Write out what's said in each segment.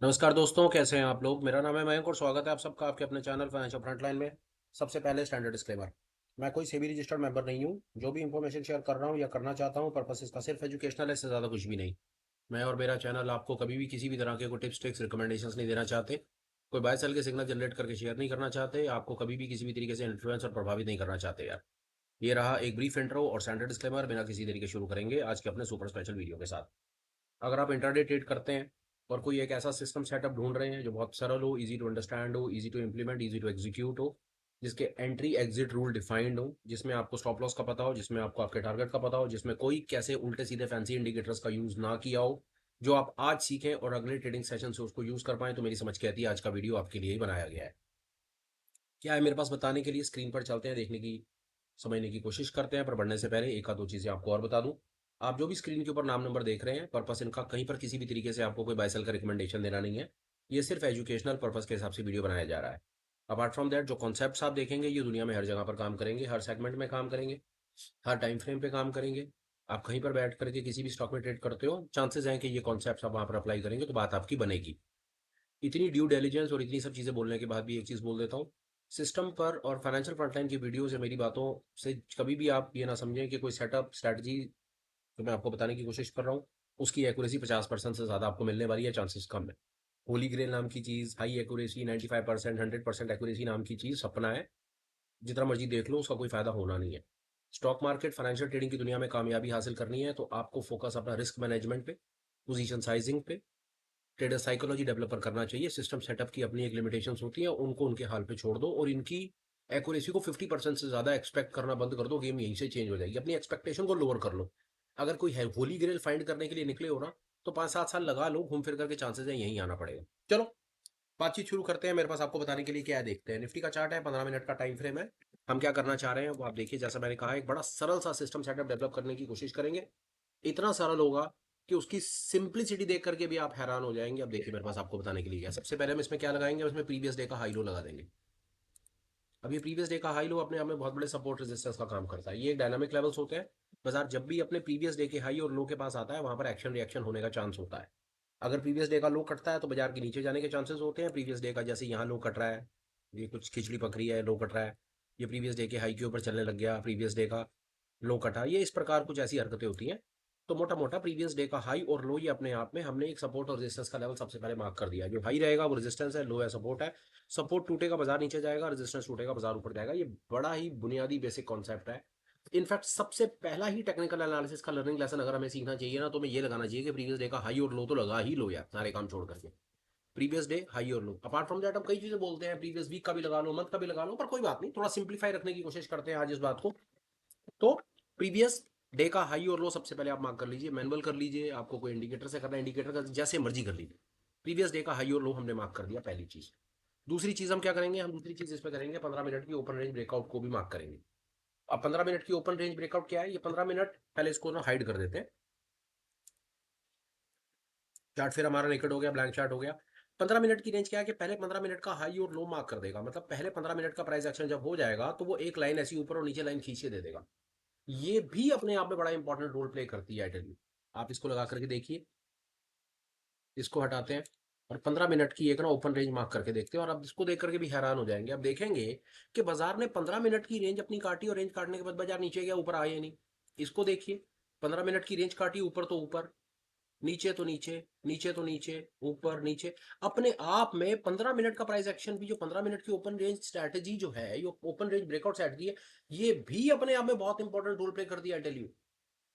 नमस्कार दोस्तों, कैसे हैं आप लोग। मेरा नाम है मयंक और स्वागत है आप सबका आपके अपने चैनल फाइनेंशियल फ्रंटलाइन में। सबसे पहले स्टैंडर्ड डिस्क्लेमर। मैं कोई सेबी रजिस्टर्ड मेंबर नहीं हूं। जो भी इंफॉर्मेशन शेयर कर रहा हूं या करना चाहता हूं, पर्पस इसका सिर्फ एजुकेशनल है, इससे ज़्यादा कुछ भी नहीं। मैं और मेरा चैनल आपको कभी भी किसी भी तरह के कोई टिप्स ट्रिक्स रिकमेंडेशंस नहीं देना चाहते। कोई बाय सेल के सिग्नल जनरेट करके शेयर नहीं करना चाहते। आपको कभी भी किसी भी तरीके से इन्फ्लुएंस और प्रभावित नहीं करना चाहते यार। ये रहा एक ब्रीफ इंट्रो और स्टैंडर्ड डिस्क्लेमर। बिना किसी तरीके शुरू करेंगे आज के अपने सुपर स्पेशल वीडियो के साथ। अगर आप इंट्राडे ट्रेड करते हैं और कोई एक ऐसा सिस्टम सेटअप ढूंढ रहे हैं जो बहुत सरल हो, इजी टू अंडरस्टैंड हो, easy to implement, easy to execute हो, जिसके एंट्री एग्जिट रूल डिफाइंड हो, जिसमें आपको स्टॉप लॉस का पता हो, जिसमें आपको आपके टारगेट का पता हो, जिसमें कोई कैसे उल्टे सीधे फैंसी इंडिकेटर्स का यूज ना किया हो, जो आप आज सीखें और अगले ट्रेडिंग सेशन से उसको यूज कर पाए, तो मेरी समझ कहती है आज का वीडियो आपके लिए ही बनाया गया है। क्या है मेरे पास बताने के लिए, स्क्रीन पर चलते हैं, देखने की समझने की कोशिश करते हैं। पर बढ़ने से पहले एक आध दो चीज़ें आपको और बता दूं। आप जो भी स्क्रीन के ऊपर नाम नंबर देख रहे हैं, पर्पस इनका कहीं पर किसी भी तरीके से आपको कोई बायसेल का रिकमेंडेशन देना नहीं है। ये सिर्फ एजुकेशनल पर्पस के हिसाब से वीडियो बनाया जा रहा है। अपार्ट फ्रॉम दैट, जो कॉन्सेप्ट्स आप देखेंगे ये दुनिया में हर जगह पर काम करेंगे, हर सेगमेंट में काम करेंगे, हर टाइम फ्रेम पे काम करेंगे। आप कहीं पर बैठ करके किसी भी स्टॉक में ट्रेड करते हो, चांसेस हैं कि ये कॉन्सेप्ट्स आप वहाँ पर अप्लाई करेंगे तो बात आपकी बनेगी। इतनी ड्यू डिलिजेंस और इतनी सब चीज़ें बोलने के बाद भी एक चीज़ बोल देता हूँ। सिस्टम पर और फाइनेंशियल फ्रंटलाइन की वीडियो से मेरी बातों से कभी भी आप ये ना समझें कि कोई सेटअप स्ट्रैटेजी जो मैं आपको बताने की कोशिश कर रहा हूँ उसकी एक्यूरेसी 50% से ज़्यादा आपको मिलने वाली है, चांसेस कम है। होली ग्रेल नाम की चीज़, हाई एक्यूरेसी 95% 100% एक्यूरेसी नाम की चीज़ सपना है। जितना मर्जी देख लो उसका कोई फायदा होना नहीं है। स्टॉक मार्केट फाइनेंशियल ट्रेडिंग की दुनिया में कामयाबी हासिल करनी है तो आपको फोकस अपना रिस्क मैनेजमेंट पे, पोजीशन साइजिंग पे, ट्रेडर साइकोलॉजी डेवलपर करना चाहिए। सिस्टम सेटअप की अपनी एक लिमिटेशंस होती है, उनको उनके हाल पे छोड़ दो और इनकी एक्यूरेसी को 50% से ज़्यादा एक्सपेक्ट करना बंद कर दो। गेम यहीं से चेंज हो जाएगी। अपनी एक्सपेक्टेशन को लोअर कर लो। अगर कोई है होली ग्रेल फाइंड करने के लिए निकले हो ना, तो 5-7 साल लगा लो, घूम फिर करके चांसेस है यहीं आना पड़ेगा। चलो बातचीत शुरू करते हैं। मेरे पास आपको बताने के लिए क्या है, देखते हैं। निफ्टी का चार्ट है, 15 मिनट का टाइम फ्रेम है। हम क्या करना चाह रहे हैं वो आप देखिए। जैसा मैंने कहा, एक बड़ा सरल सा सिस्टम सेटअप डेवलप करने की कोशिश करेंगे। इतना सरल होगा कि उसकी सिंप्लिसिटी देख करके भी आप हैरान हो जाएंगे। अब देखिए मेरे पास आपको बताने के लिए क्या है। सबसे पहले हम इसमें क्या लगाएंगे, उसमें प्रीवियस डे का हाई लो लगा देंगे। अब ये प्रीवियस डे का हाई लो अपने आप में बहुत बड़े सपोर्ट रेजिस्टेंस का काम करता है। ये डायनामिक लेवल्स होते हैं। बाजार जब भी अपने प्रीवियस डे के हाई और लो के पास आता है वहां पर एक्शन रिएक्शन होने का चांस होता है। अगर प्रीवियस डे का लो कटता है तो बाजार के नीचे जाने के चांसेस होते हैं। प्रीवियस डे का जैसे यहाँ लो कट रहा है, ये कुछ खिचड़ी पक रही है, लो कट रहा है, ये प्रीवियस डे के हाई के ऊपर चलने लग गया, प्रीवियस डे का लो कटा, ये इस प्रकार कुछ ऐसी हरकतें होती हैं। तो मोटा मोटा प्रीवियस डे का हाई और लो ये अपने आप में हमने एक सपोर्ट और रेजिस्टेंस का लेवल सबसे पहले मार्क कर दिया। जो हाई रहेगा वो रेजिस्टेंस है, लो है सपोर्ट है। सपोर्ट टूटेगा बाजार नीचे जाएगा, रेजिस्टेंस टूटेगा बाजार ऊपर जाएगा। ये बड़ा ही बुनियादी बेसिक कॉन्सेप्ट है। इनफैक्ट सबसे पहला ही टेक्निकल एनालिसिस का लर्निंग लेसन अगर हमें सीखना चाहिए ना, तो हमें ये लगाना चाहिए कि प्रीवियस डे का हाई और लो तो लगा ही लो यार, सारे काम छोड़ करके। प्रीवियस डे हाई और लो, अपार्ट फ्रॉम दैट हम कई चीजें बोलते हैं, प्रीवियस वीक का भी लगा लो, मंथ का भी लगा लो, पर कोई बात नहीं, थोड़ा सिंप्लीफाई रखने की कोशिश करते हैं आज इस बात को। तो प्रीवियस डे का हाई और लो सबसे पहले आप मार्क कर लीजिए, मैनुअल कर लीजिए, आपको कोई इंडिकेटर से करना है, इंडिकेटर का जैसे मर्जी कर लीजिए। प्रीवियस डे का हाई और लो हमने मार्क कर दिया, पहली चीज। दूसरी चीज हम क्या करेंगे, हम दूसरी चीज इस पे करेंगे, 15 मिनट की ओपन रेंज ब्रेकआउट को भी मार्क करेंगे। अब 15 मिनट की ओपन रेंज ब्रेकआउट क्या है, ये 15 मिनट पहले इसको ना हाइड कर देते हैं। चार्ट फिर हमारा निकट हो गया, ब्लैंक चार्ट हो गया। 15 मिनट की रेंज क्या है कि पहले 15 मिनट का हाई और लो मार्क कर देगा। मतलब पहले 15 मिनट का प्राइस एक्शन जब हो जाएगा तो वो एक लाइन ऐसी ऊपर और नीचे लाइन खींच के दे देगा। ये भी अपने आप में बड़ा इंपॉर्टेंट रोल प्ले करती है, आई टेल यू। आप इसको लगा करके देखिए, इसको हटाते हैं और 15 मिनट की एक ना ओपन रेंज मार्क करके देखते हैं। और अब इसको देख करके भी हैरान हो जाएंगे। अब देखेंगे कि बाजार ने 15 मिनट की रेंज अपनी काटी और रेंज काटने के बाद बाजार नीचे गया, ऊपर आया नहीं। इसको देखिए, 15 मिनट की रेंज काटी, ऊपर तो ऊपर, नीचे तो नीचे, नीचे तो नीचे, ऊपर नीचे। अपने आप में 15 मिनट का प्राइस एक्शन भी, जो 15 मिनट की ओपन रेंज स्ट्रैटेजी जो है, ये ओपन रेंज ब्रेकआउट स्ट्रैटेजी है, ये भी अपने आप में बहुत इंपॉर्टेंट रोल प्ले कर दिया, आई टेल यू।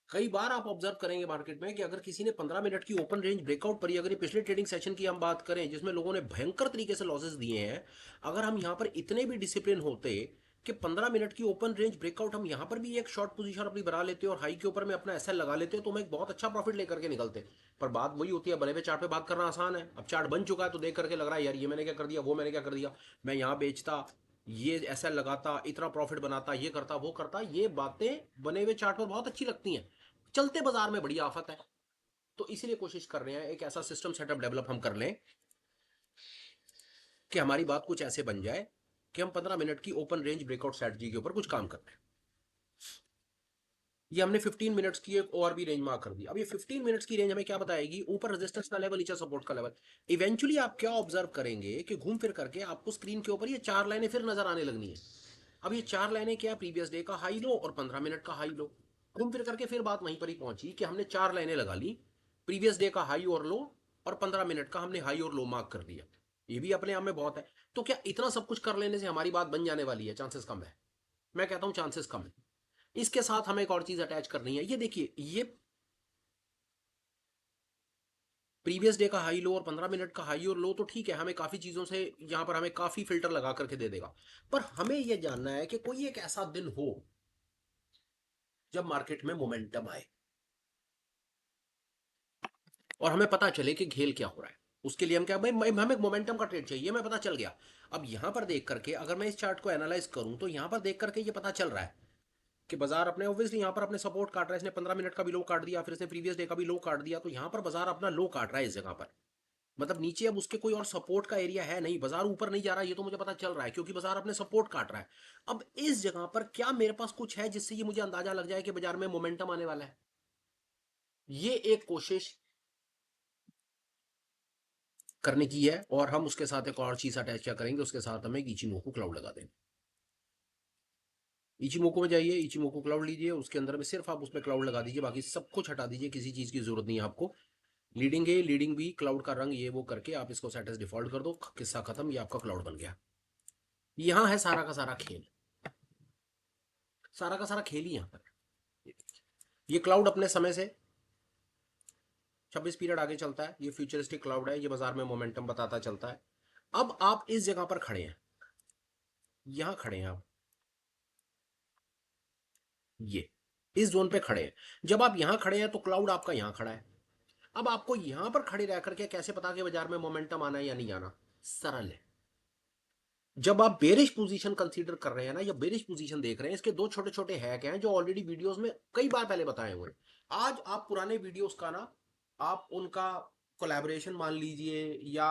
कई बार आप ऑब्जर्व करेंगे मार्केट में कि अगर किसी ने 15 मिनट की ओपन रेंज ब्रेकआउट पर ही, अगर ये पिछले ट्रेडिंग सेशन की हम बात करें जिसमें लोगों ने भयंकर तरीके से लॉसेस दिए हैं, अगर हम यहां पर इतने भी डिसिप्लिन होते कि 15 मिनट की ओपन रेंज ब्रेकआउट हम यहां पर भी एक शॉर्ट पोजीशन अपनी बना लेते और हाई के ऊपर में अपना एसएल लगा लेते, तो हम एक बहुत अच्छा प्रॉफिट लेकर के निकलते। पर बात वही होती है, बने हुए चार्ट पे बात करना आसान है। अब चार्ट बन चुका है तो देख करके लग रहा है यार ये मैंने क्या कर दिया, वो मैंने क्या कर दिया, मैं यहां बेचता, ये ऐसा लगाता, इतना प्रॉफिट बनाता, ये करता वो करता। ये बातें बने हुए चार्ट पर बहुत अच्छी लगती हैं, चलते बाजार में बड़ी आफत है। तो इसीलिए कोशिश कर रहे हैं एक ऐसा सिस्टम सेटअप डेवलप हम कर लें कि हमारी बात कुछ ऐसे बन जाए कि हम 15 मिनट की ओपन रेंज ब्रेकआउट स्ट्रेटजी के ऊपर कुछ काम कर रहे हैं। ये हमने 15 मिनट्स की एक और भी रेंज मार्क कर दी। अब ये 15 मिनट्स की रेंज हमें क्या बताएगी, ऊपर रेजिस्टेंस का लेवल, नीचे सपोर्ट का लेवल। इवेंचुअली आप क्या ऑब्जर्व करेंगे कि घूम फिर करके आपको स्क्रीन के ऊपर ये 4 लाइनें फिर नजर आने लगनी है। अब ये 4 लाइनें क्या, प्रीवियस डे का हाई लो और 15 मिनट का हाई लो। घूम फिर करके फिर बात वहीं पर ही पहुंची कि हमने 4 लाइनें लगा ली, प्रीवियस डे का हाई और लो, और 15 मिनट का हमने हाई और लो मार्क कर दिया। ये भी अपने आप में बहुत है। तो क्या इतना सब कुछ कर लेने से हमारी बात बन जाने वाली है? चांसेस कम है। मैं कहता हूं चांसेस कम है। इसके साथ हमें एक और चीज अटैच करनी है। ये देखिए, ये प्रीवियस डे का हाई लो और 15 मिनट का हाई और लो तो ठीक है, हमें काफी चीजों से यहां पर हमें काफी फिल्टर लगा करके दे देगा। पर हमें यह जानना है कि कोई एक ऐसा दिन हो जब मार्केट में मोमेंटम आए और हमें पता चले कि खेल क्या हो रहा है। उसके लिए हम क्या भाई, हमें मोमेंटम का ट्रेड चाहिए, हमें पता चल गया। अब यहां पर देख करके अगर मैं इस चार्ट को एनालाइज करूं तो यहां पर देख करके ये पता चल रहा है कि बाजार अपने ऑब्वियसली यहां पर अपने सपोर्ट काट रहा है। इसने 15 मिनट का भी लो काट दिया, फिर इसने प्रीवियस डे का भी लो काट दिया, तो यहां पर बाजार अपना लो काट रहा है इस जगह पर। मतलब नीचे अब उसके कोई और सपोर्ट का एरिया है नहीं, बाजार ऊपर नहीं जा रहा, ये तो मुझे पता चल रहा है क्योंकि बाजार अपने सपोर्ट काट रहा है। अब इस जगह पर क्या मेरे पास कुछ है जिससे ये मुझे अंदाजा लग जाए कि बाजार में मोमेंटम आने वाला है? ये एक कोशिश करने की है, और हम उसके साथ एक और चीज अटैच क्या करेंगे, उसके साथ हमें इचिमोकू क्लाउड लगा देंगे। इचिमोको में जाइए, इचिमोको क्लाउड लीजिए, उसके अंदर में सिर्फ आप उसमें क्लाउड लगा दीजिए, बाकी सब कुछ हटा दीजिए, किसी चीज की जरूरत नहीं है आपको। Leading a, leading B, cloud का रंग ये वो करके आप इसको सेट एज डिफॉल्ट कर दो, किस्सा खत्म, ये आपका क्लाउड बन गया। यहां है सारा का सारा खेल, सारा का सारा खेल ही यहां पर। ये क्लाउड अपने समय से 26 पीरियड आगे चलता है, ये फ्यूचरिस्टिक क्लाउड है, ये बाजार में मोमेंटम बताता चलता है। अब आप इस जगह पर खड़े हैं, यहां खड़े हैं आप, ये इस जोन पे खड़े हैं। जब आप यहां खड़े हैं तो क्लाउड आपका यहां खड़ा है। अब आपको यहां पर खड़े रह करके कैसे पता कि बाजार में मोमेंटम आना है या नहीं आना? सरल है। जब आप बेरिश पोजीशन कंसीडर कर रहे हैं ना, या बेरिश पोजीशन देख रहे हैं, इसके दो छोटे छोटे हैक हैं जो ऑलरेडी वीडियोस में कई बार पहले बताए हुए हैं। आज आप पुराने वीडियोस का ना, आप उनका कोलैबोरेशन मान लीजिए या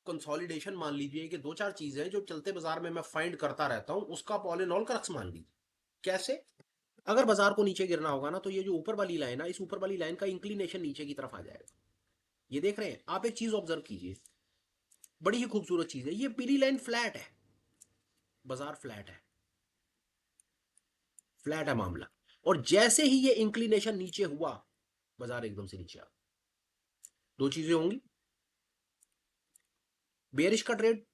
कंसोलिडेशन मान लीजिए, कि दो चार चीजें जो चलते बाजार में मैं फाइंड करता रहता हूं, उसका आप ऑल इन ऑल क्रक्स मान लीजिए। कैसे? अगर बाजार को नीचे गिरना होगा ना, तो ये जो ऊपर वाली लाइन है, इस ऊपर वाली लाइन का इंक्लिनेशन नीचे की तरफ आ जाएगा। ये देख रहे हैं आप, एक चीज ऑब्जर्व कीजिए, बड़ी ही खूबसूरत चीज है। ये पीली लाइन फ्लैट है, बाजार फ्लैट है, फ्लैट है मामला। और जैसे ही ये इंक्लिनेशन नीचे हुआ, बाजार एकदम से नीचे आ, दो चीजें होंगी। बेरिश का ट्रेड,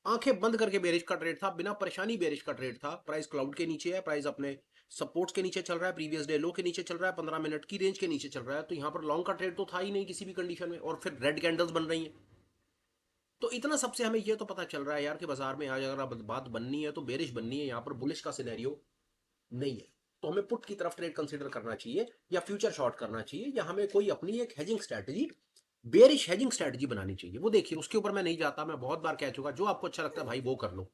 आंखें बंद करके बेरिश का ट्रेड था, बिना परेशानी बेरिश का ट्रेड था। प्राइस क्लाउड के नीचे है, प्राइस अपने सपोर्ट्स के नीचे चल रहा है, प्रीवियस डे लो के नीचे चल रहा है, 15 मिनट की रेंज के नीचे चल रहा है, तो यहां पर लॉन्ग का ट्रेड तो था ही नहीं किसी भी कंडीशन में, और फिर रेड कैंडल्स बन रही हैं। तो इतना सबसे हमें यह तो पता चल रहा है यार कि बाजार में आज अगर बात बननी है तो बेरिश बननी है, यहाँ पर बुलिश का सिनेरियो नहीं है। तो हमें पुट की तरफ ट्रेड कंसीडर करना चाहिए या फ्यूचर शॉर्ट करना चाहिए, या हमें कोई अपनी एक hedging strategy, bearish hedging strategy बनानी चाहिए। वो देखिए, उसके ऊपर मैं नहीं जाता, मैं बहुत बार कह चुका, जो आपको अच्छा लगता है भाई वो कर लो।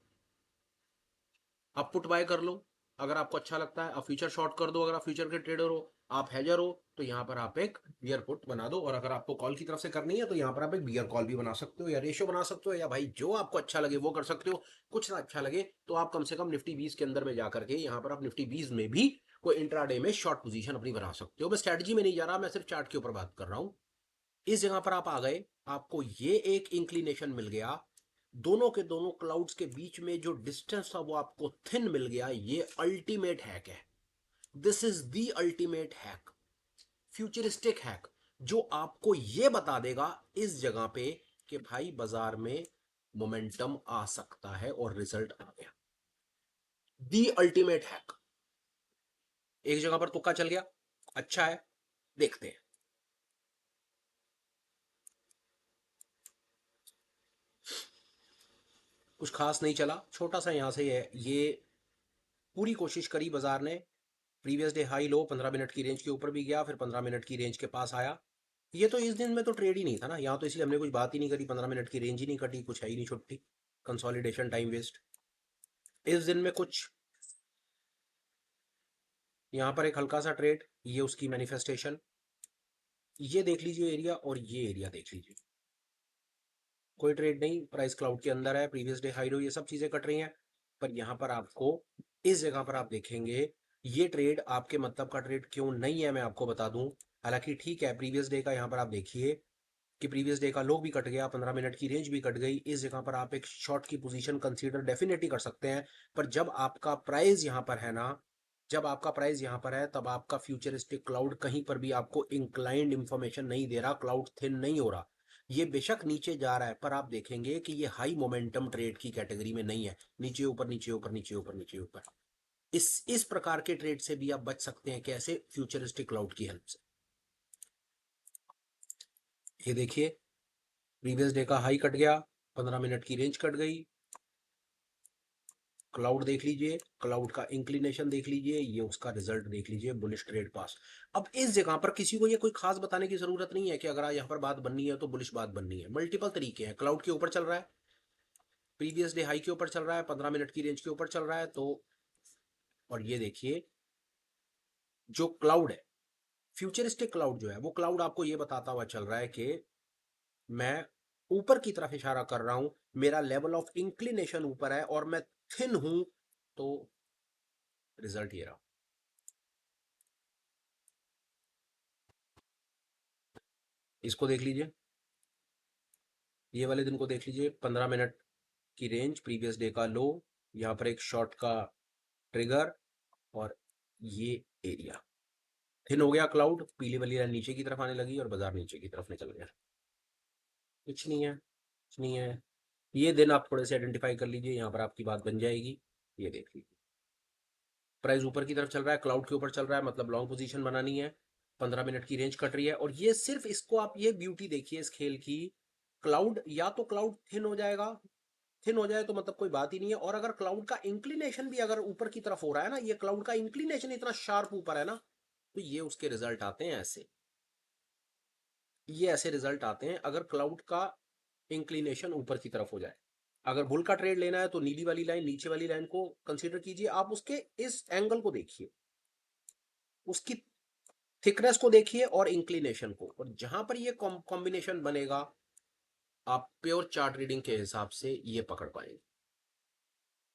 आप पुट बाय कर लो अगर आपको अच्छा लगता है, आप फ्यूचर शॉर्ट कर दो अगर आप फ्यूचर के ट्रेडर हो, आप हेजर हो तो यहाँ पर आप एक बियर पुट बना दो, और अगर आपको कॉल की तरफ से करनी है तो यहाँ पर आप एक बियर कॉल भी बना सकते हो, या रेशो बना सकते हो, या भाई जो आपको अच्छा लगे वो कर सकते हो। कुछ ना अच्छा लगे तो आप कम से कम निफ्टी 20 के अंदर में जाकर के यहाँ पर आप निफ्टी 20 में भी कोई इंट्राडे में शॉर्ट पोजीशन अपनी बना सकते हो। मैं स्ट्रेटजी में नहीं जा रहा, मैं सिर्फ चार्ट के ऊपर बात कर रहा हूँ। इस जगह पर आप आ गए, आपको ये एक इंक्लिनेशन मिल गया, दोनों के दोनों क्लाउड्स के बीच में जो डिस्टेंस था वो आपको थिन मिल गया। ये अल्टीमेट हैक है, this is the ultimate hack, futuristic hack, जो आपको ये बता देगा इस जगह पे कि भाई बाजार में मोमेंटम आ सकता है, और रिजल्ट आ गया। The ultimate hack. एक जगह पर तुक्का चल गया, अच्छा है, देखते हैं। कुछ खास नहीं चला, छोटा सा यहां से है ये, पूरी कोशिश करी बाजार ने, previous day high low 15 minute की रेंज के ऊपर भी गया, फिर 15 मिनट की रेंज के पास आया। ये तो इस दिन में तो ट्रेड ही नहीं था ना यहाँ, तो इसलिए हमने कुछ बात ही नहीं करी, 15 मिनट की रेंज ही नहीं कटी, कुछ है ही नहीं, छुट्टी, कंसोलिडेशन, टाइम वेस्ट। इस दिन में कुछ, यहाँ पर एक हल्का सा ट्रेड, ये उसकी मैनिफेस्टेशन, ये देख लीजिए एरिया, और ये एरिया देख लीजिए, कोई ट्रेड नहीं, प्राइस क्लाउड के अंदर है, प्रीवियस डे हाई लो, ये सब चीजें कट रही हैं। पर यहाँ पर आपको, इस जगह पर आप देखेंगे ये ट्रेड आपके मतलब का ट्रेड क्यों नहीं है मैं आपको बता दूं। हालांकि ठीक है, प्रीवियस डे का यहाँ पर आप देखिए कि प्रीवियस डे का लो भी कट गया, 15 मिनट की रेंज भी कट गई। इस जगह पर आप एक शॉर्ट की पोजीशन कंसीडर डेफिनेटली कर सकते हैं। पर जब आपका प्राइस यहाँ पर है ना, जब आपका प्राइस यहाँ पर है, तब आपका फ्यूचरिस्टिक क्लाउड कहीं पर भी आपको इंक्लाइंड इंफॉर्मेशन नहीं दे रहा, क्लाउड थिन नहीं हो रहा। ये बेशक नीचे जा रहा है, पर आप देखेंगे कि ये हाई मोमेंटम ट्रेड की कैटेगरी में नहीं है। नीचे ऊपर नीचे ऊपर नीचे ऊपर नीचे ऊपर, इस प्रकार के ट्रेड से भी आप बच सकते हैं। कैसे? फ्यूचरिस्टिक क्लाउड की हेल्प से। ये देखिए, प्रीवियस डे का हाई कट गया, 15 मिनट की रेंज कट गई। क्लाउड देख लीजिए, क्लाउड का इंक्लिनेशन देख लीजिए, ये उसका रिजल्ट देख लीजिए, बुलिश ट्रेड पास। अब इस जगह पर किसी को ये कोई खास बताने की जरूरत नहीं है कि अगर यहाँ पर बात बननी है तो बुलिश बात बननी है। मल्टीपल तरीके हैं। क्लाउड के ऊपर चल रहा है, प्रीवियस डे हाई के ऊपर चल रहा है, 15 मिनट की रेंज के ऊपर चल रहा है तो। और ये देखिए, जो क्लाउड है, फ्यूचरिस्टिक क्लाउड जो है, वो क्लाउड आपको ये बताता हुआ चल रहा है कि मैं ऊपर की तरफ इशारा कर रहा हूं, मेरा लेवल ऑफ इंक्लिनेशन ऊपर है और मैं थिन हूं। तो रिजल्ट ये रहा। इसको देख लीजिए, ये वाले दिन को देख लीजिए, 15 मिनट की रेंज, प्रीवियस डे का लो, यहाँ पर एक शॉर्ट का ट्रिगर, और ये एरिया थिन हो गया। क्लाउड पीली वाली लाइन नीचे की तरफ आने लगी और बाजार नीचे की तरफ निकल गया। कुछ नहीं है, कुछ नहीं है। ये दिन आप थोड़े से आइडेंटिफाई कर लीजिए, यहाँ पर आपकी बात बन जाएगी। ये देख लीजिए, प्राइस ऊपर की तरफ चल रहा है, क्लाउड के ऊपर चल रहा है, मतलब लॉन्ग पोजीशन बनानी है। 15 मिनट की रेंज कट रही है, और ये सिर्फ इसको आप ये ब्यूटी देखिए इस खेल की। क्लाउड, या तो क्लाउड थिन हो जाएगा, थिन हो जाए तो मतलब कोई बात ही नहीं है। और अगर क्लाउड का इंक्लिनेशन भी अगर ऊपर की तरफ हो रहा है ना, ये क्लाउड का इंक्लिनेशन इतना शार्प ऊपर है ना, तो ये उसके रिजल्ट आते हैं ऐसे। ये ऐसे रिजल्ट आते हैं अगर क्लाउड का इंक्लिनेशन ऊपर की तरफ हो जाए। अगर बुल का ट्रेड लेना है तो नीली वाली लाइन, नीचे वाली लाइन को कंसीडर कीजिए। आप उसके इस एंगल को देखिए, उसकी थिकनेस को देखिए और इंक्लिनेशन को, और जहां पर ये कॉम्बिनेशन बनेगा, आप प्योर चार्ट रीडिंग के हिसाब से ये पकड़ पाएंगे।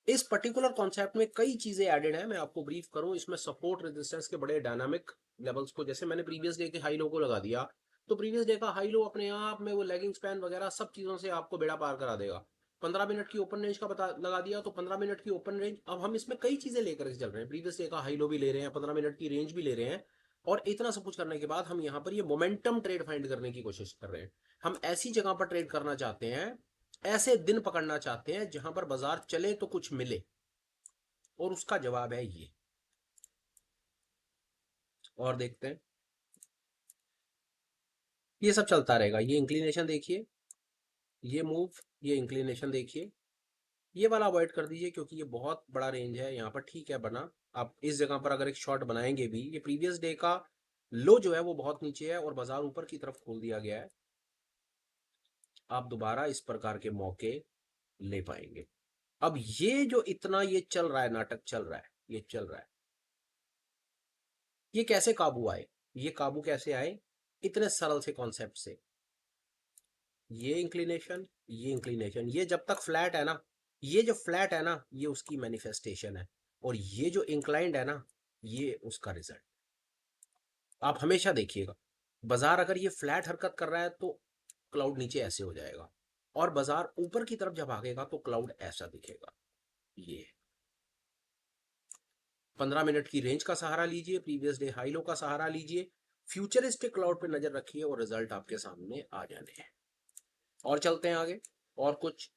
इस पर्टिकुलर कॉन्सेप्ट में कई चीजें एडेड हैं। मैं आपको ब्रीफ करूं, इसमें सपोर्ट रेजिस्टेंस के बड़े डायनामिक लेवल्स को, जैसे मैंने प्रीवियस डे के हाई लो को लगा दिया, तो प्रीवियस डे का हाई लो अपने आप में वो लेगिंग स्पैन वगैरह सब चीजों से आपको बेड़ा पार करा देगा। 15 मिनट की ओपन रेंज का पता लगा दिया, तो 15 मिनट की ओपन रेंज, अब हम इसमें कई चीजें लेकर चल रहे हैं। प्रीवियस डे का हाई लो भी ले रहे हैं, 15 मिनट की रेंज भी ले रहे हैं, और इतना सब कुछ करने के बाद हम यहाँ पर ये मोमेंटम ट्रेड फाइंड करने की कोशिश कर रहे हैं। हम ऐसी जगह पर ट्रेड करना चाहते हैं, ऐसे दिन पकड़ना चाहते हैं जहां पर बाजार चले तो कुछ मिले, और उसका जवाब है ये। और देखते हैं, ये सब चलता रहेगा। ये इंक्लिनेशन देखिए, ये मूव, ये इंक्लिनेशन देखिए। ये वाला अवॉइड कर दीजिए क्योंकि ये बहुत बड़ा रेंज है यहाँ पर। ठीक है बना, आप इस जगह पर अगर एक शॉट बनाएंगे भी, ये प्रीवियस डे का लो जो है वो बहुत नीचे है और बाजार ऊपर की तरफ खोल दिया गया है। आप दोबारा इस प्रकार के मौके ले पाएंगे। अब ये जो इतना ये चल रहा है, नाटक चल रहा है, ये चल रहा है, ये कैसे काबू आए? ये काबू कैसे आए? इतने सरल से कॉन्सेप्ट से। ये इंक्लिनेशन, ये इंक्लिनेशन, ये जब तक फ्लैट है ना, ये जो फ्लैट है ना, ये उसकी मैनिफेस्टेशन है, और ये जो इंक्लाइंड है ना, ये उसका रिजल्ट। आप हमेशा देखिएगा, बाजार अगर ये फ्लैट हरकत कर रहा है तो क्लाउड नीचे ऐसे हो जाएगा, और बाजार ऊपर की तरफ जब भागेगा तो क्लाउड ऐसा दिखेगा। ये 15 मिनट की रेंज का सहारा लीजिए, प्रीवियस डे हाई लो का सहारा लीजिए, फ्यूचरिस्टिक क्लाउड पे नजर रखिए, और रिजल्ट आपके सामने आ जाने हैं। और चलते हैं आगे, और कुछ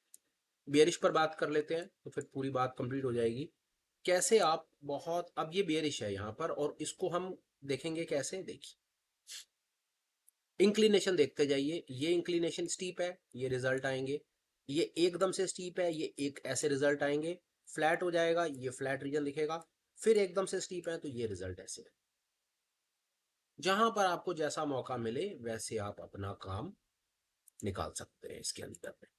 बेरिश पर बात कर लेते हैं तो फिर पूरी बात कंप्लीट हो जाएगी। कैसे आप बहुत, अब ये बेरिश है यहाँ पर, और इसको हम देखेंगे कैसे। देखिए, इंक्लिनेशन देखते जाइए, ये इंक्लिनेशन स्टीप है, ये रिजल्ट आएंगे। ये एकदम से स्टीप है, ये एक ऐसे रिजल्ट आएंगे। फ्लैट हो जाएगा, ये फ्लैट रीजन दिखेगा। फिर एकदम से स्टीप है तो ये रिजल्ट ऐसे है। जहां पर आपको जैसा मौका मिले वैसे आप अपना काम निकाल सकते हैं इसके अंदर में।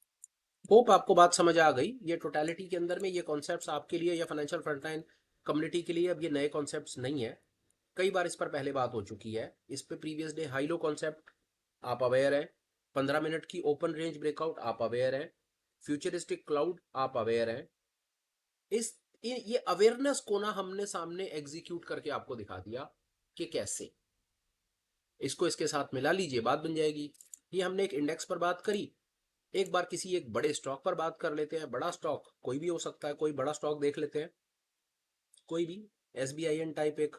होप आपको बात समझ आ गई। ये टोटलिटी के अंदर में ये कॉन्सेप्ट्स आपके लिए या फाइनेंशियल फ्रंटलाइन कम्युनिटी के लिए अब ये नए कॉन्सेप्ट्स नहीं है। कई बार इस पर पहले बात हो चुकी है। इस पे previous day high low concept आप अवेयर हैं, 15 मिनट की ओपन रेंज ब्रेकआउट आप अवेयर हैं, फ्यूचरिस्टिक क्लाउड आप अवेयर हैं। इस ये अवेयरनेस को ना हमने सामने एग्जीक्यूट करके आपको दिखा दिया कि कैसे इसको इसके साथ मिला लीजिए, बात बन जाएगी। ये हमने एक इंडेक्स पर बात करी, एक बार किसी एक बड़े स्टॉक पर बात कर लेते हैं। बड़ा स्टॉक कोई भी हो सकता है, कोई बड़ा स्टॉक देख लेते हैं, कोई भी SBIN टाइप एक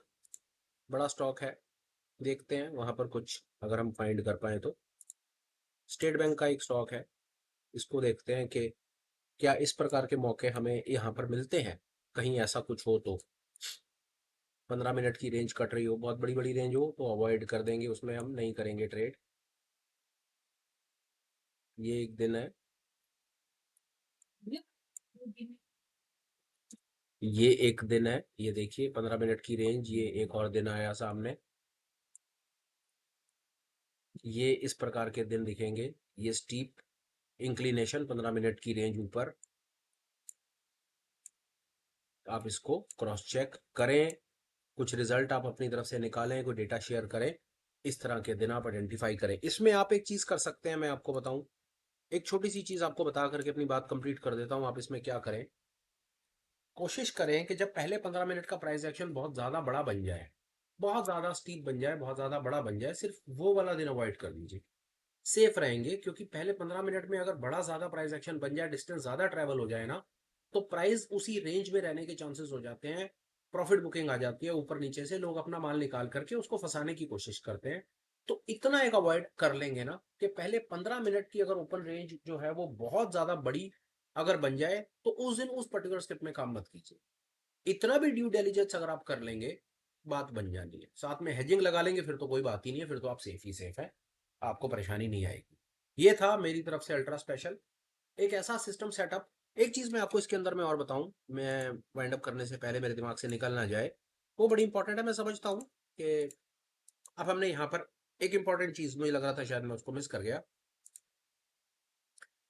बड़ा स्टॉक है, देखते हैं वहां पर कुछ अगर हम फाइंड कर पाए तो। स्टेट बैंक का एक स्टॉक है, इसको देखते हैं कि क्या इस प्रकार के मौके हमें यहाँ पर मिलते हैं, कहीं ऐसा कुछ हो तो। 15 मिनट की रेंज कट रही हो, बहुत बड़ी बड़ी रेंज हो तो अवॉइड कर देंगे, उसमें हम नहीं करेंगे ट्रेड। ये एक दिन है, ये एक दिन है, ये देखिए 15 मिनट की रेंज, ये एक और दिन आया सामने, ये इस प्रकार के दिन दिखेंगे। ये स्टीप इंक्लिनेशन 15 मिनट की रेंज ऊपर, आप इसको क्रॉस चेक करें, कुछ रिजल्ट आप अपनी तरफ से निकालें, कोई डेटा शेयर करें, इस तरह के दिन आप आइडेंटिफाई करें। इसमें आप एक चीज कर सकते हैं, मैं आपको बताऊं, एक छोटी सी चीज आपको बता करके अपनी बात कंप्लीट कर देता हूं। आप इसमें क्या करें, कोशिश करें कि जब पहले 15 मिनट का प्राइस एक्शन बहुत ज्यादा बड़ा बन जाए, बहुत ज्यादा स्टीप बन जाए, बहुत ज्यादा बड़ा बन जाए, सिर्फ वो वाला दिन अवॉइड कर लीजिए, सेफ रहेंगे। क्योंकि पहले 15 मिनट में अगर बड़ा ज्यादा प्राइस एक्शन बन जाए, डिस्टेंस ज्यादा ट्रेवल हो जाए ना, तो प्राइस उसी रेंज में रहने के चांसेस हो जाते हैं, प्रॉफिट बुकिंग आ जाती है, ऊपर नीचे से लोग अपना माल निकाल करके उसको फंसाने की कोशिश करते हैं। तो इतना एक अवॉइड कर लेंगे ना कि पहले 15 मिनट की अगर ओपन रेंज जो है वो बहुत ज्यादा बड़ी अगर बन जाए, तो उस दिन उस पर्टिकुलर स्क्रिप्ट में काम मत कीजिए। इतना भी ड्यू डिलिजेंस अगर आप कर लेंगे, बात बन जानी है। साथ में हेजिंग लगा लेंगे, फिर तो कोई बात ही नहीं है, फिर तो आप सेफ ही सेफ है, आपको परेशानी नहीं आएगी। ये था मेरी तरफ से अल्ट्रा स्पेशल, एक ऐसा सिस्टम सेटअप। एक चीज मैं आपको इसके अंदर में और बताऊं, मैं वाइंड अप करने से पहले मेरे दिमाग से निकल ना जाए, वो बड़ी इंपॉर्टेंट है। मैं समझता हूँ कि अब हमने यहाँ पर एक इंपॉर्टेंट चीज, मुझे लग रहा था शायद मैं उसको मिस कर गया।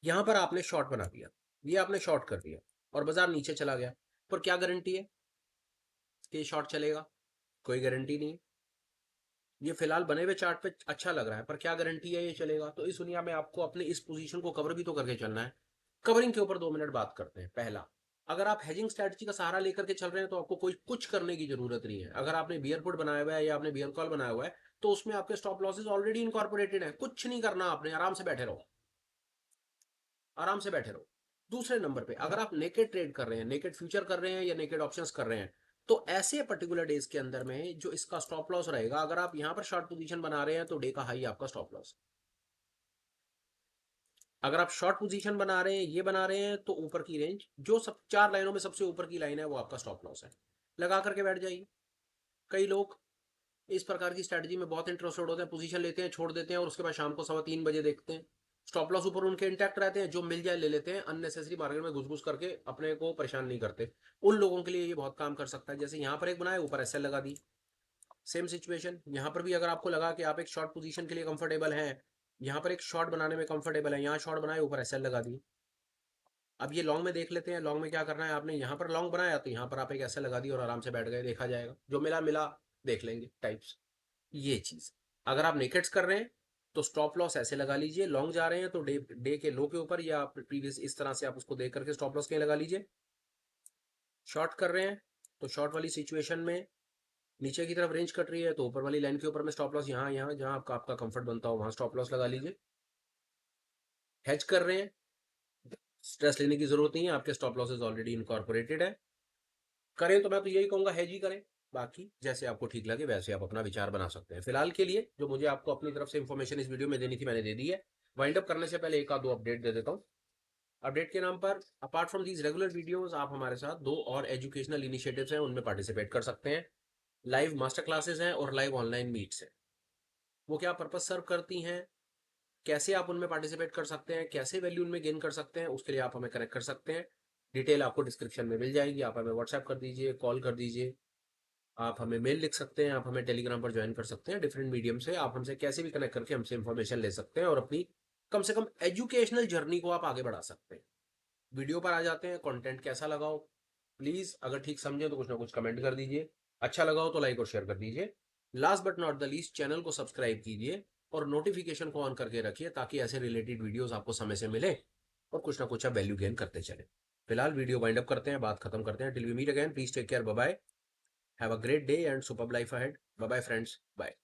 यहाँ पर आपने शॉर्ट बना दिया, ये आपने शॉर्ट कर दिया और बाजार नीचे चला गया, पर क्या गारंटी है कि शॉर्ट चलेगा? कोई गारंटी नहीं है। ये फिलहाल बने हुए चार्ट पे अच्छा लग रहा है, पर क्या गारंटी है ये चलेगा? तो इस दुनिया में आपको अपने इस पोजीशन को कवर भी तो करके चलना है। कवरिंग के ऊपर 2 मिनट बात करते हैं। पहला, अगर आप हेजिंग स्ट्रेटजी का सहारा लेकर के चल रहे हैं तो आपको कोई कुछ करने की जरूरत नहीं है। अगर आपने बियर पुट बनाया हुआ है या आपने बियर कॉल बनाया हुआ है, तो उसमें आपके स्टॉप लॉसेस ऑलरेडी इनकॉर्पोरेटेड है, कुछ नहीं करना आपने, आराम से बैठे रहो, आराम से बैठे रहो। दूसरे नंबर पे, अगर आप नेकेड ट्रेड कर रहे हैं, नेकेड फ्यूचर कर रहे हैं या नेकेड ऑप्शंस कर रहे हैं, तो ऐसे पर्टिकुलर डेज के अंदर में जो इसका स्टॉप लॉस रहेगा, अगर आप यहां पर शॉर्ट पोजीशन बना रहे हैं तो डे का हाई आपका स्टॉप लॉस। अगर आप शॉर्ट पोजीशन बना रहे हैं, ये बना रहे हैं, तो ऊपर की रेंज जो सब 4 लाइनों में सबसे ऊपर की लाइन है वो आपका स्टॉप लॉस है, लगा करके बैठ जाइए। कई लोग इस प्रकार की स्ट्रेटजी में बहुत इंटरेस्टेड होते हैं, पोजीशन लेते हैं, छोड़ देते हैं, और उसके बाद शाम को 3:15 बजे देखते हैं स्टॉप लॉस ऊपर उनके इंटैक्ट रहते हैं, जो मिल जाए ले लेते हैं, अननेसेसरी मार्केट में घुस घुस करके अपने को परेशान नहीं करते। उन लोगों के लिए ये बहुत काम कर सकता है। जैसे यहाँ पर एक बनाया, ऊपर SL लगा दी, सेम सिचुएशन यहाँ पर भी। अगर आपको लगा कि आप एक शॉर्ट पोजीशन के लिए कंफर्टेबल हैं, यहाँ पर एक शॉर्ट बनाने में कंफर्टेबल है, यहाँ शॉर्ट बनाए, ऊपर SL लगा दी। अब ये लॉन्ग में देख लेते हैं, लॉन्ग में क्या करना है, आपने यहाँ पर लॉन्ग बनाया तो यहाँ पर आप एक SL लगा दी और आराम से बैठ गए, देखा जाएगा, जो मिला मिला, देख लेंगे टाइप्स। ये चीज, अगर आप नेकेट्स कर रहे हैं तो स्टॉप लॉस ऐसे लगा लीजिए, लॉन्ग जा रहे हैं तो डे डे के लो के ऊपर या प्रीवियस इस तरह से आप उसको देख करके स्टॉप लॉस कहीं लगा लीजिए। शॉर्ट कर रहे हैं तो शॉर्ट वाली सिचुएशन में नीचे की तरफ रेंज कट रही है तो ऊपर वाली लाइन के ऊपर में स्टॉप लॉस, यहाँ यहाँ जहां आपका कंफर्ट बनता हो वहां स्टॉप लॉस लगा लीजिए। हेज कर रहे हैं, स्ट्रेस लेने की जरूरत नहीं है, आपके स्टॉप लॉसेज ऑलरेडी इनकॉर्पोरेटेड है। करें तो मैं तो यही कहूंगा, हेज ही करें, बाकी जैसे आपको ठीक लगे वैसे आप अपना विचार बना सकते हैं। फिलहाल के लिए जो मुझे आपको अपनी तरफ से इन्फॉर्मेशन इस वीडियो में देनी थी मैंने दे दी है। वाइंड अप करने से पहले एक आध दो अपडेट दे देता हूँ। अपडेट के नाम पर, apart from these regular videos, आप हमारे साथ दो और एजुकेशनल इनिशिएटिव्स हैं, उनमें पार्टिसिपेट कर सकते हैं। लाइव मास्टर क्लासेस हैं और लाइव ऑनलाइन मीट्स हैं। वो क्या पर्पज सर्व करती हैं, कैसे आप उनमें पार्टिसिपेट कर सकते हैं, कैसे वैल्यू उनमें गेन कर सकते हैं, उसके लिए आप हमें कनेक्ट कर सकते हैं। डिटेल आपको डिस्क्रिप्शन में मिल जाएगी, आप हमें व्हाट्सएप कर दीजिए, कॉल कर दीजिए, आप हमें मेल लिख सकते हैं, आप हमें टेलीग्राम पर ज्वाइन कर सकते हैं। डिफरेंट मीडियम से आप हमसे कैसे भी कनेक्ट करके हमसे इंफॉर्मेशन ले सकते हैं और अपनी कम से कम एजुकेशनल जर्नी को आप आगे बढ़ा सकते हैं। वीडियो पर आ जाते हैं, कंटेंट कैसा लगा हो, प्लीज अगर ठीक समझे तो कुछ ना कुछ कमेंट कर दीजिए, अच्छा लगा हो तो लाइक और शेयर कर दीजिए। Last but not the least, channel को सब्सक्राइब कीजिए और नोटिफिकेशन को ऑन करके रखिए, ताकि ऐसे रिलेटेड वीडियोस आपको समय से मिले और कुछ ना कुछ आप वैल्यू गेन करते चले। फिलहाल वीडियो वाइंड अप करते हैं, बात खत्म करते हैं। Till we meet again, please take care, bye bye, have a great day and superb life ahead. Bye bye friends, bye.